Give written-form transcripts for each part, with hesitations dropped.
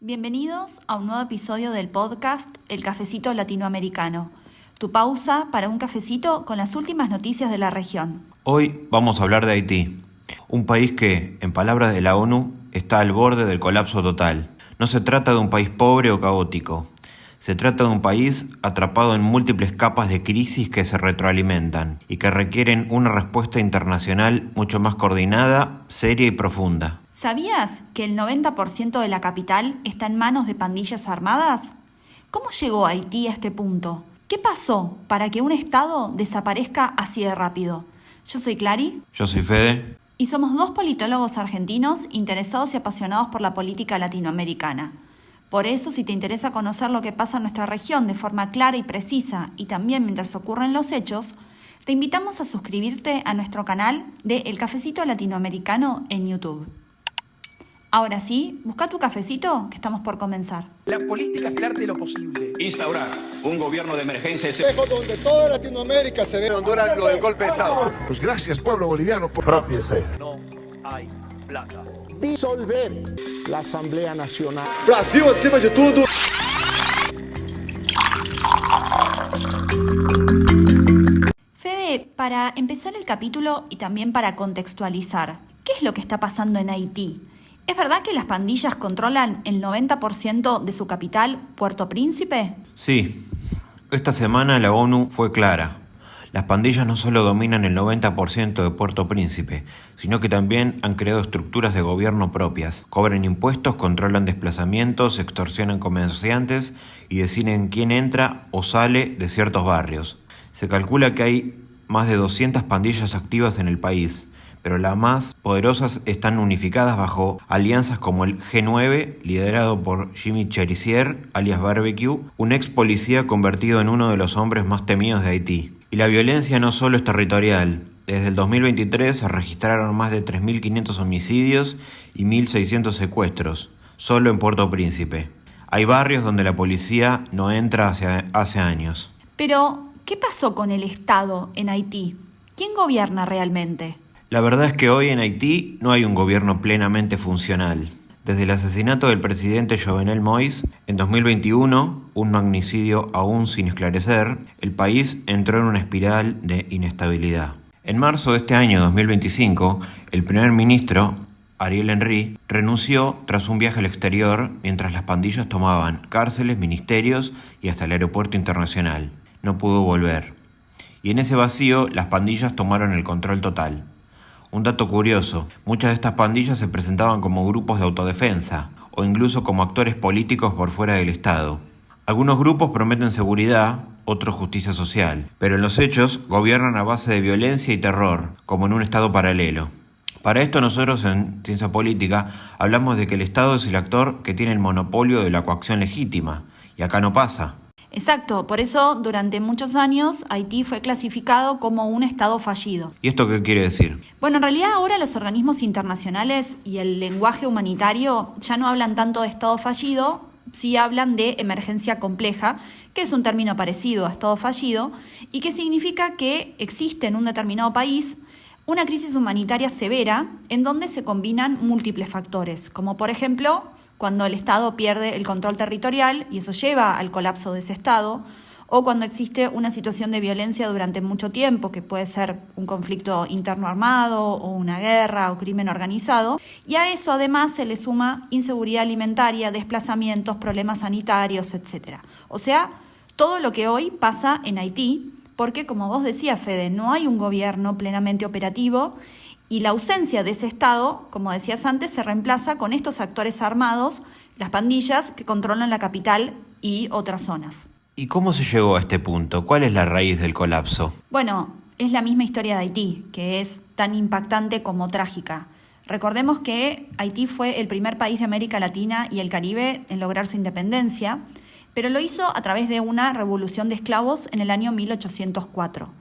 Bienvenidos a un nuevo episodio del podcast El Cafecito Latinoamericano, tu pausa para un cafecito con las últimas noticias de la región. Hoy vamos a hablar de Haití, un país que, en palabras de la ONU, está al borde del colapso total. No se trata de un país pobre o caótico, se trata de un país atrapado en múltiples capas de crisis que se retroalimentan y que requieren una respuesta internacional mucho más coordinada, seria y profunda. ¿Sabías que el 90% de la capital está en manos de pandillas armadas? ¿Cómo llegó Haití a este punto? ¿Qué pasó para que un estado desaparezca así de rápido? Yo soy Clary. Yo soy Fede. Y somos dos politólogos argentinos interesados y apasionados por la política latinoamericana. Por eso, si te interesa conocer lo que pasa en nuestra región de forma clara y precisa y también mientras ocurren los hechos, te invitamos a suscribirte a nuestro canal de El Cafecito Latinoamericano en YouTube. Ahora sí, busca tu cafecito que estamos por comenzar. La política es el arte de lo posible. Instaurar un gobierno de emergencia donde toda Latinoamérica se ve. En Honduras lo del golpe de Estado. Pues gracias, pueblo boliviano. Propiese. no hay plata. Disolver la Asamblea Nacional. Brasil acima de tudo. Fede, para empezar el capítulo y también para contextualizar, ¿qué es lo que está pasando en Haití? ¿Es verdad que las pandillas controlan el 90% de su capital, Puerto Príncipe? Sí, esta semana la ONU fue clara. Las pandillas no solo dominan el 90% de Puerto Príncipe, sino que también han creado estructuras de gobierno propias. Cobran impuestos, controlan desplazamientos, extorsionan comerciantes y deciden quién entra o sale de ciertos barrios. Se calcula que hay más de 200 pandillas activas en el país, pero las más poderosas están unificadas bajo alianzas como el G9, liderado por Jimmy Cherizier, alias Barbecue, un ex policía convertido en uno de los hombres más temidos de Haití. Y la violencia no solo es territorial. Desde el 2023 se registraron más de 3.500 homicidios y 1.600 secuestros, solo en Puerto Príncipe. Hay barrios donde la policía no entra hace años. Pero, ¿qué pasó con el Estado en Haití? ¿Quién gobierna realmente? La verdad es que hoy en Haití no hay un gobierno plenamente funcional. Desde el asesinato del presidente Jovenel Moïse en 2021, un magnicidio aún sin esclarecer, el país entró en una espiral de inestabilidad. En marzo de este año 2025, el primer ministro, Ariel Henry, renunció tras un viaje al exterior mientras las pandillas tomaban cárceles, ministerios y hasta el aeropuerto internacional. No pudo volver. Y en ese vacío, las pandillas tomaron el control total. Un dato curioso, muchas de estas pandillas se presentaban como grupos de autodefensa o incluso como actores políticos por fuera del Estado. Algunos grupos prometen seguridad, otros justicia social, pero en los hechos gobiernan a base de violencia y terror, como en un Estado paralelo. Para esto nosotros en Ciencia Política hablamos de que el Estado es el actor que tiene el monopolio de la coacción legítima, y acá no pasa. Exacto, por eso durante muchos años Haití fue clasificado como un estado fallido. ¿Y esto qué quiere decir? Bueno, en realidad ahora los organismos internacionales y el lenguaje humanitario ya no hablan tanto de estado fallido, sí hablan de emergencia compleja, que es un término parecido a estado fallido, y que significa que existe en un determinado país una crisis humanitaria severa en donde se combinan múltiples factores, como por ejemplo cuando el Estado pierde el control territorial y eso lleva al colapso de ese Estado, o cuando existe una situación de violencia durante mucho tiempo, que puede ser un conflicto interno armado, o una guerra, o crimen organizado, y a eso además se le suma inseguridad alimentaria, desplazamientos, problemas sanitarios, etc. O sea, todo lo que hoy pasa en Haití, porque como vos decías, Fede, no hay un gobierno plenamente operativo, y la ausencia de ese Estado, como decías antes, se reemplaza con estos actores armados, las pandillas que controlan la capital y otras zonas. ¿Y cómo se llegó a este punto? ¿Cuál es la raíz del colapso? Bueno, es la misma historia de Haití, que es tan impactante como trágica. Recordemos que Haití fue el primer país de América Latina y el Caribe en lograr su independencia, pero lo hizo a través de una revolución de esclavos en el año 1804.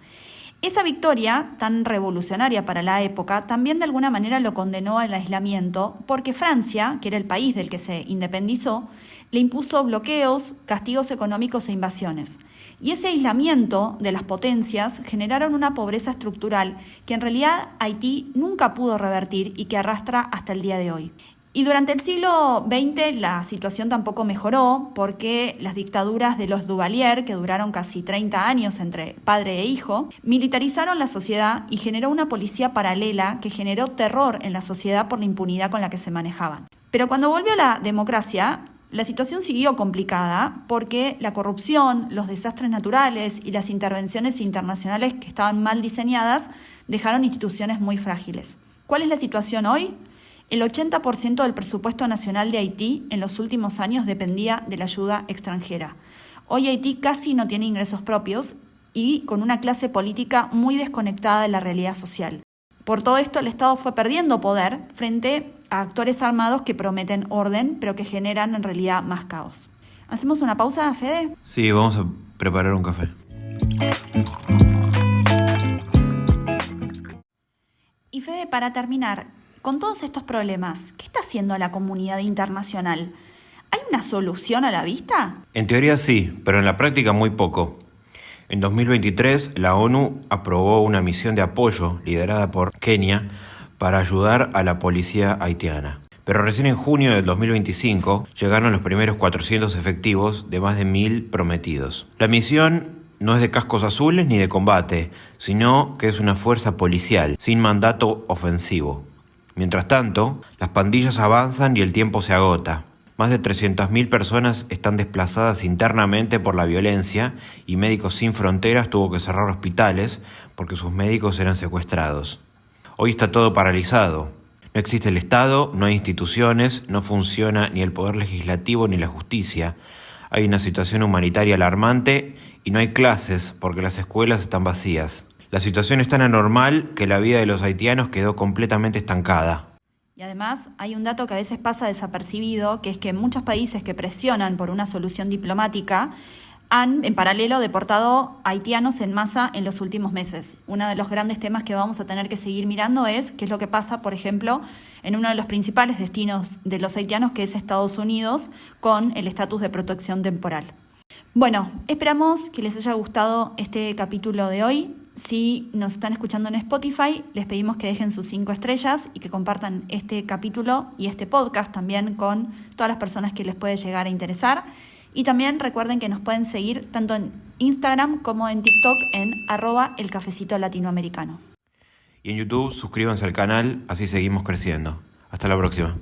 Esa victoria, tan revolucionaria para la época, también de alguna manera lo condenó al aislamiento, porque Francia, que era el país del que se independizó, le impuso bloqueos, castigos económicos e invasiones. Y ese aislamiento de las potencias generaron una pobreza estructural que en realidad Haití nunca pudo revertir y que arrastra hasta el día de hoy. Y durante el siglo XX la situación tampoco mejoró porque las dictaduras de los Duvalier, que duraron casi 30 años entre padre e hijo, militarizaron la sociedad y generó una policía paralela que generó terror en la sociedad por la impunidad con la que se manejaban. Pero cuando volvió la democracia, la situación siguió complicada porque la corrupción, los desastres naturales y las intervenciones internacionales que estaban mal diseñadas dejaron instituciones muy frágiles. ¿Cuál es la situación hoy? El 80% del presupuesto nacional de Haití en los últimos años dependía de la ayuda extranjera. Hoy Haití casi no tiene ingresos propios y con una clase política muy desconectada de la realidad social. Por todo esto, el Estado fue perdiendo poder frente a actores armados que prometen orden, pero que generan en realidad más caos. ¿Hacemos una pausa, Fede? Sí, vamos a preparar un café. Y Fede, para terminar, con todos estos problemas, ¿qué está haciendo la comunidad internacional? ¿Hay una solución a la vista? En teoría sí, pero en la práctica muy poco. En 2023, la ONU aprobó una misión de apoyo liderada por Kenia para ayudar a la policía haitiana. Pero recién en junio del 2025 llegaron los primeros 400 efectivos de más de 1.000 prometidos. La misión no es de cascos azules ni de combate, sino que es una fuerza policial, sin mandato ofensivo. Mientras tanto, las pandillas avanzan y el tiempo se agota. Más de 300.000 personas están desplazadas internamente por la violencia y Médicos Sin Fronteras tuvo que cerrar hospitales porque sus médicos eran secuestrados. Hoy está todo paralizado. No existe el Estado, no hay instituciones, no funciona ni el poder legislativo ni la justicia. Hay una situación humanitaria alarmante y no hay clases porque las escuelas están vacías. La situación es tan anormal que la vida de los haitianos quedó completamente estancada. Y además hay un dato que a veces pasa desapercibido, que es que muchos países que presionan por una solución diplomática han, en paralelo, deportado haitianos en masa en los últimos meses. Uno de los grandes temas que vamos a tener que seguir mirando es qué es lo que pasa, por ejemplo, en uno de los principales destinos de los haitianos, que es Estados Unidos, con el estatus de protección temporal. Bueno, esperamos que les haya gustado este capítulo de hoy. Si nos están escuchando en Spotify, les pedimos que dejen sus 5 estrellas y que compartan este capítulo y este podcast también con todas las personas que les puede llegar a interesar. Y también recuerden que nos pueden seguir tanto en Instagram como en TikTok en @elcafecitolatinoamericano. Y en YouTube suscríbanse al canal, así seguimos creciendo. Hasta la próxima.